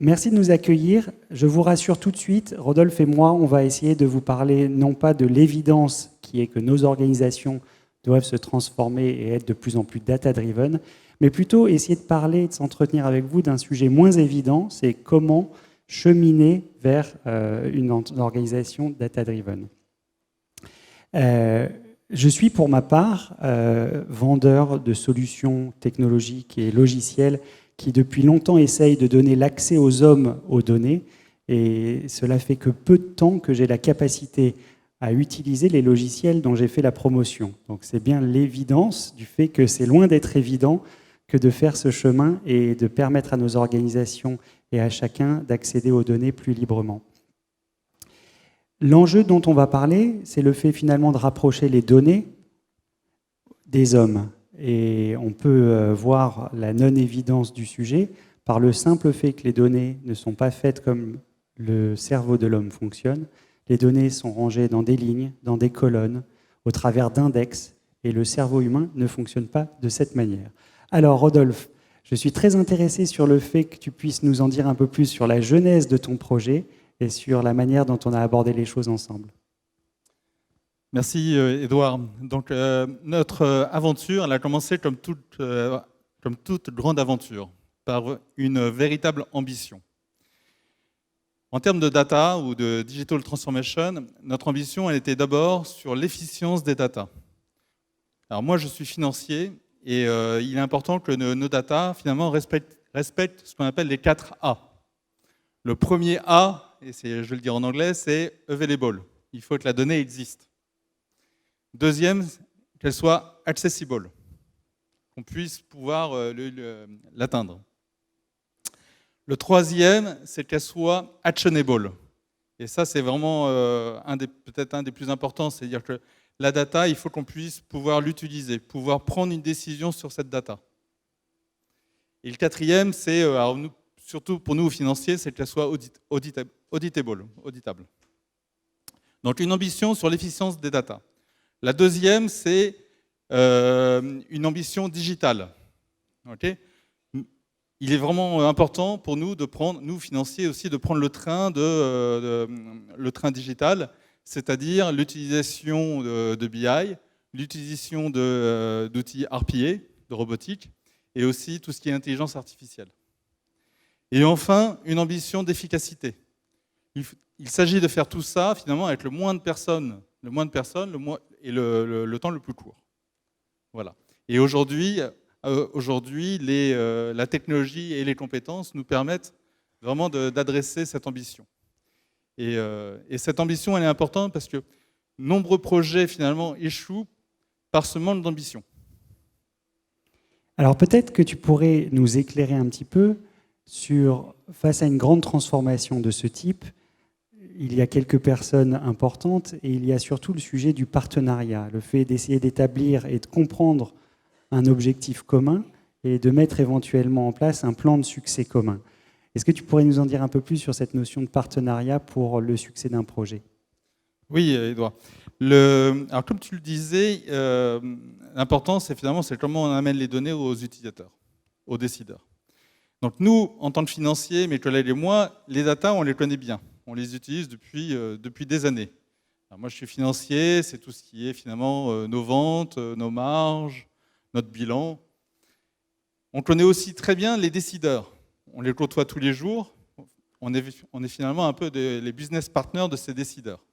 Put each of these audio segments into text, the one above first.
merci de nous accueillir. Je vous rassure tout de suite, Rodolphe et moi, on va essayer de vous parler non pas de l'évidence qui est que nos organisations doivent se transformer et être de plus en plus data-driven, mais plutôt essayer de parler, de s'entretenir avec vous d'un sujet moins évident, c'est comment cheminer vers une organisation data-driven. Je suis pour ma part vendeur de solutions technologiques et logicielles qui depuis longtemps essayent de donner l'accès aux hommes aux données, et cela fait que peu de temps que j'ai la capacité à utiliser les logiciels dont j'ai fait la promotion. Donc c'est bien l'évidence du fait que c'est loin d'être évident que de faire ce chemin et de permettre à nos organisations et à chacun d'accéder aux données plus librement. L'enjeu dont on va parler, c'est le fait finalement de rapprocher les données des hommes. Et on peut voir la non-évidence du sujet par le simple fait que les données ne sont pas faites comme le cerveau de l'homme fonctionne. Les données sont rangées dans des lignes, dans des colonnes, au travers d'index, et le cerveau humain ne fonctionne pas de cette manière. Alors Rodolphe, je suis très intéressé sur le fait que tu puisses nous en dire un peu plus sur la genèse de ton projet et sur la manière dont on a abordé les choses ensemble. Merci Edouard. Donc notre aventure, elle a commencé comme toute grande aventure, par une véritable ambition. En termes de data ou de digital transformation, notre ambition, elle était d'abord sur l'efficience des data. Alors moi, je suis financier et il est important que nos data, finalement, respectent ce qu'on appelle les 4 A. Le premier A, et je vais le dire en anglais, c'est available. Il faut que la donnée existe. Deuxième, qu'elle soit accessible, qu'on puisse pouvoir l'atteindre. Le troisième, c'est qu'elle soit actionable. Et ça, c'est vraiment peut-être un des plus importants, c'est-à-dire que la data, il faut qu'on puisse pouvoir l'utiliser, pouvoir prendre une décision sur cette data. Et le quatrième, c'est, surtout pour nous financiers, c'est qu'elle soit auditable. Donc une ambition sur l'efficience des data. La deuxième, c'est une ambition digitale. Okay, il est vraiment important pour nous de prendre, nous financiers aussi, de prendre le train digital, c'est-à-dire l'utilisation de BI, l'utilisation d'outils RPA, de robotique, et aussi tout ce qui est intelligence artificielle. Et enfin, une ambition d'efficacité. Il s'agit de faire tout ça, finalement, avec le moins de personnes et le temps le plus court. Voilà. Et aujourd'hui, la technologie et les compétences nous permettent vraiment d'adresser cette ambition. Et cette ambition, elle est importante parce que nombreux projets, finalement, échouent par ce manque d'ambition. Alors peut-être que tu pourrais nous éclairer un petit peu sur, face à une grande transformation de ce type, il y a quelques personnes importantes et il y a surtout le sujet du partenariat, le fait d'essayer d'établir et de comprendre un objectif commun et de mettre éventuellement en place un plan de succès commun. Est-ce que tu pourrais nous en dire un peu plus sur cette notion de partenariat pour le succès d'un projet ? Oui, Edouard. Alors comme tu le disais, l'important, c'est comment on amène les données aux utilisateurs, aux décideurs. Donc nous, en tant que financiers, mes collègues et moi, les data, on les connaît bien. On les utilise depuis des années. Alors moi, je suis financier, c'est tout ce qui est finalement nos ventes, nos marges, notre bilan. On connaît aussi très bien les décideurs. On les côtoie tous les jours. On est finalement un peu les business partners de ces décideurs.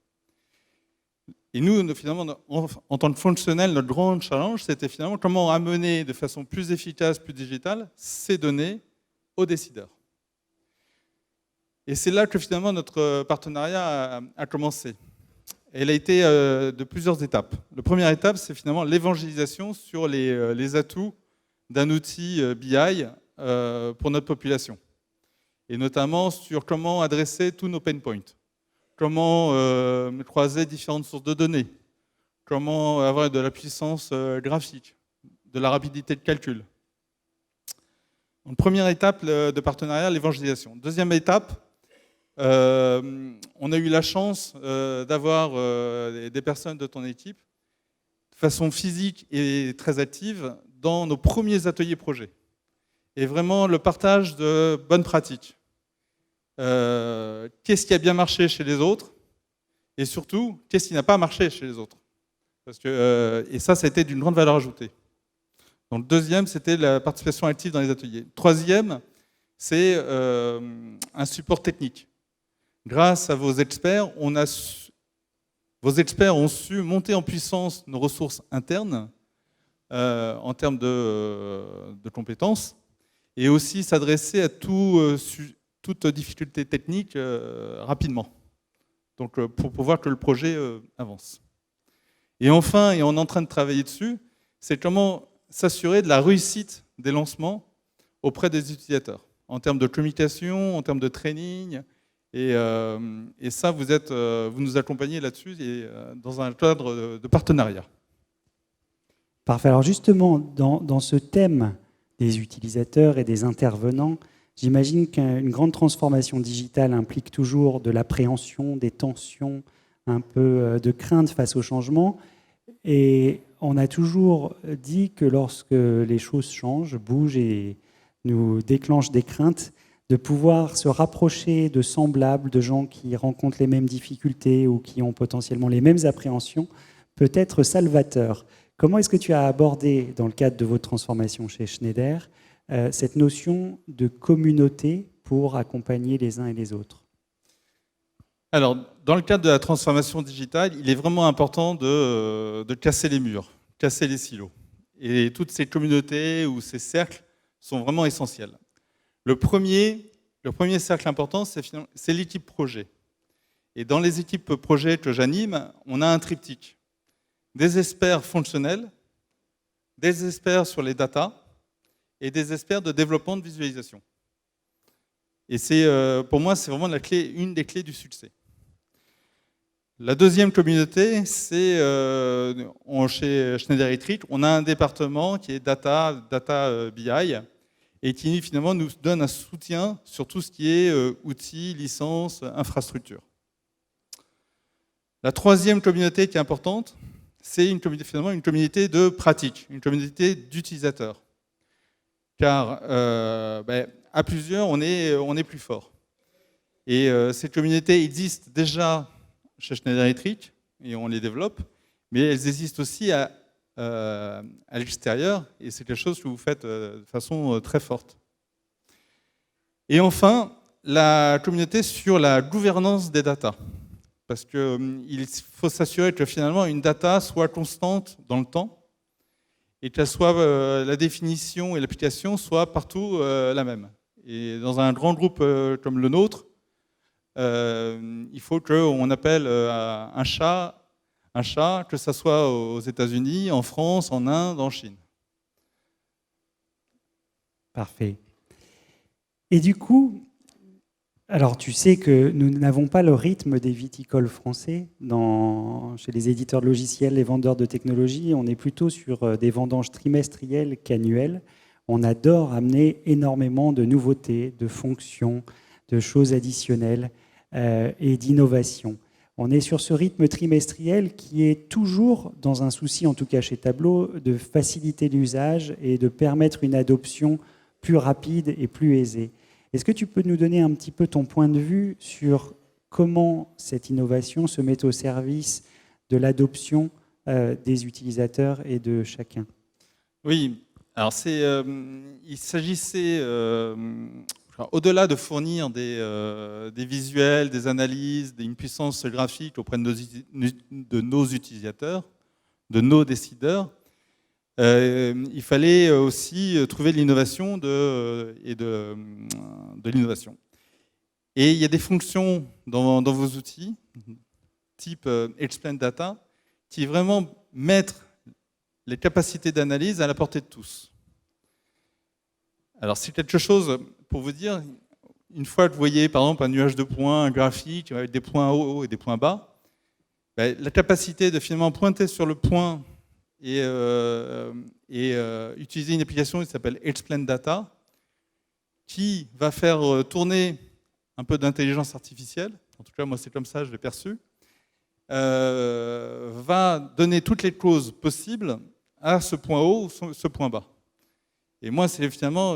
Et nous, finalement, en tant que fonctionnel, notre grand challenge, c'était finalement comment amener de façon plus efficace, plus digitale, ces données aux décideurs. Et c'est là que finalement notre partenariat a commencé. Elle a été de plusieurs étapes. La première étape, c'est finalement l'évangélisation sur les atouts d'un outil BI pour notre population. Et notamment sur comment adresser tous nos pain points. Comment croiser différentes sources de données. Comment avoir de la puissance graphique, de la rapidité de calcul. Donc, première étape de partenariat, l'évangélisation. Deuxième étape, on a eu la chance d'avoir des personnes de ton équipe de façon physique et très active dans nos premiers ateliers projets. Et vraiment le partage de bonnes pratiques. qu'est-ce qui a bien marché chez les autres, et surtout, qu'est-ce qui n'a pas marché chez les autres. Et ça a été d'une grande valeur ajoutée. Donc, le deuxième, c'était la participation active dans les ateliers. Troisième, c'est un support technique. Grâce à vos experts, vos experts ont su monter en puissance nos ressources internes en termes de compétences et aussi s'adresser à toute difficulté technique rapidement. Donc, pour pouvoir que le projet avance. Et enfin, et on est en train de travailler dessus, c'est comment s'assurer de la réussite des lancements auprès des utilisateurs, en termes de communication, en termes de training. Et ça, vous nous accompagnez là-dessus et dans un cadre de partenariat. Parfait. Alors justement, dans ce thème des utilisateurs et des intervenants, j'imagine qu'une grande transformation digitale implique toujours de l'appréhension, des tensions, un peu de crainte face au changement. Et on a toujours dit que lorsque les choses changent, bougent et nous déclenchent des craintes, de pouvoir se rapprocher de semblables, de gens qui rencontrent les mêmes difficultés ou qui ont potentiellement les mêmes appréhensions, peut être salvateur. Comment est-ce que tu as abordé, dans le cadre de votre transformation chez Schneider, cette notion de communauté pour accompagner les uns et les autres ? Alors, dans le cadre de la transformation digitale, il est vraiment important de casser les murs, casser les silos. Et toutes ces communautés ou ces cercles sont vraiment essentiels. Le premier cercle important, c'est l'équipe projet. Et dans les équipes projet que j'anime, on a un triptyque. Des experts fonctionnels, des experts sur les data et des experts de développement de visualisation. Et pour moi, c'est vraiment une des clés du succès. La deuxième communauté, c'est chez Schneider Electric, on a un département qui est Data BI, et qui finalement nous donne un soutien sur tout ce qui est outils, licences, infrastructures. La troisième communauté qui est importante, c'est finalement une communauté de pratique, une communauté d'utilisateurs. Car à plusieurs, on est plus fort. Et ces communautés existent déjà chez Schneider Electric, et on les développe, mais elles existent aussi à l'extérieur, et c'est quelque chose que vous faites de façon très forte. Et enfin, la communauté sur la gouvernance des data. Parce qu'il faut s'assurer que finalement une data soit constante dans le temps, et que la définition et l'application soient partout la même. Et dans un grand groupe comme le nôtre, il faut qu'on appelle un chat, que ce soit aux États-Unis, en France, en Inde, en Chine. Parfait. Et du coup, alors tu sais que nous n'avons pas le rythme des viticoles français chez les éditeurs de logiciels, les vendeurs de technologies. On est plutôt sur des vendanges trimestrielles qu'annuelles. On adore amener énormément de nouveautés, de fonctions, de choses additionnelles et d'innovations. On est sur ce rythme trimestriel qui est toujours dans un souci, en tout cas chez Tableau, de faciliter l'usage et de permettre une adoption plus rapide et plus aisée. Est-ce que tu peux nous donner un petit peu ton point de vue sur comment cette innovation se met au service de l'adoption des utilisateurs et de chacun ? Oui, alors il s'agissait, au-delà de fournir des visuels, des analyses, une puissance graphique auprès de nos utilisateurs, de nos décideurs, il fallait aussi trouver de l'innovation et de l'innovation. Et il y a des fonctions dans vos outils, type Explain Data, qui vraiment mettent les capacités d'analyse à la portée de tous. Alors c'est quelque chose, pour vous dire, une fois que vous voyez par exemple un nuage de points, un graphique avec des points hauts et des points bas, la capacité de finalement pointer sur le point et utiliser une application qui s'appelle Explain Data, qui va faire tourner un peu d'intelligence artificielle, en tout cas moi c'est comme ça je l'ai perçu, va donner toutes les causes possibles à ce point haut ou ce point bas. Et moi, c'est finalement,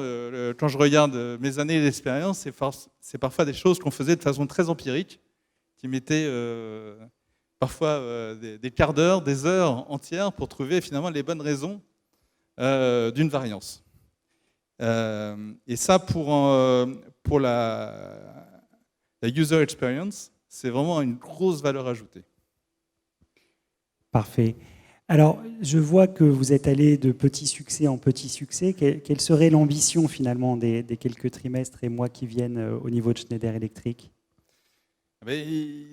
quand je regarde mes années d'expérience, c'est parfois des choses qu'on faisait de façon très empirique, qui mettaient parfois des quarts d'heure, des heures entières pour trouver finalement les bonnes raisons d'une variance. Et ça, pour la user experience, c'est vraiment une grosse valeur ajoutée. Parfait. Alors, je vois que vous êtes allé de petit succès en petit succès. Quelle serait l'ambition finalement des quelques trimestres et mois qui viennent au niveau de Schneider Electric ?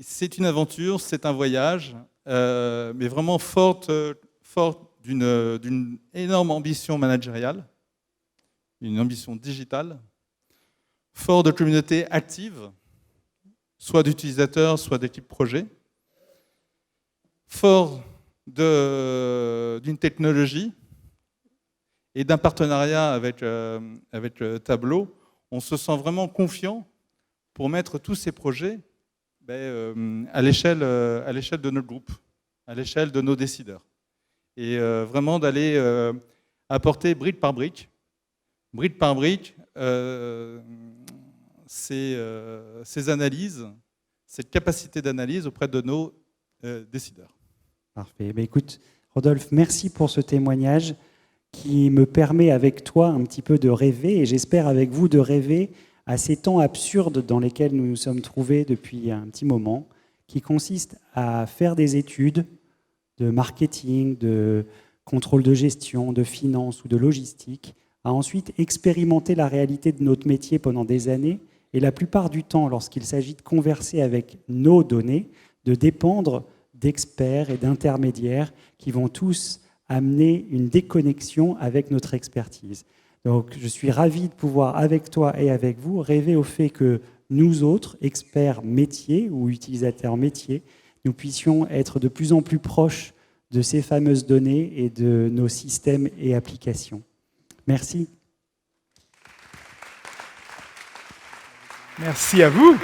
C'est une aventure, c'est un voyage, mais vraiment forte d'une énorme ambition managériale, une ambition digitale, fort de communauté active, soit d'utilisateurs, soit d'équipes projet, fort d'une technologie et d'un partenariat avec Tableau. On se sent vraiment confiant pour mettre tous ces projets à l'échelle de notre groupe, à l'échelle de nos décideurs. Et vraiment d'aller apporter brique par brique ces analyses, cette capacité d'analyse auprès de nos décideurs. Parfait. Écoute, Rodolphe, merci pour ce témoignage qui me permet avec toi un petit peu de rêver, et j'espère avec vous de rêver à ces temps absurdes dans lesquels nous nous sommes trouvés depuis un petit moment, qui consistent à faire des études de marketing, de contrôle de gestion, de finance ou de logistique, à ensuite expérimenter la réalité de notre métier pendant des années, et la plupart du temps, lorsqu'il s'agit de converser avec nos données, de dépendre d'experts et d'intermédiaires qui vont tous amener une déconnexion avec notre expertise. Donc, je suis ravi de pouvoir, avec toi et avec vous, rêver au fait que nous autres, experts métiers ou utilisateurs métiers, nous puissions être de plus en plus proches de ces fameuses données et de nos systèmes et applications. Merci. Merci à vous.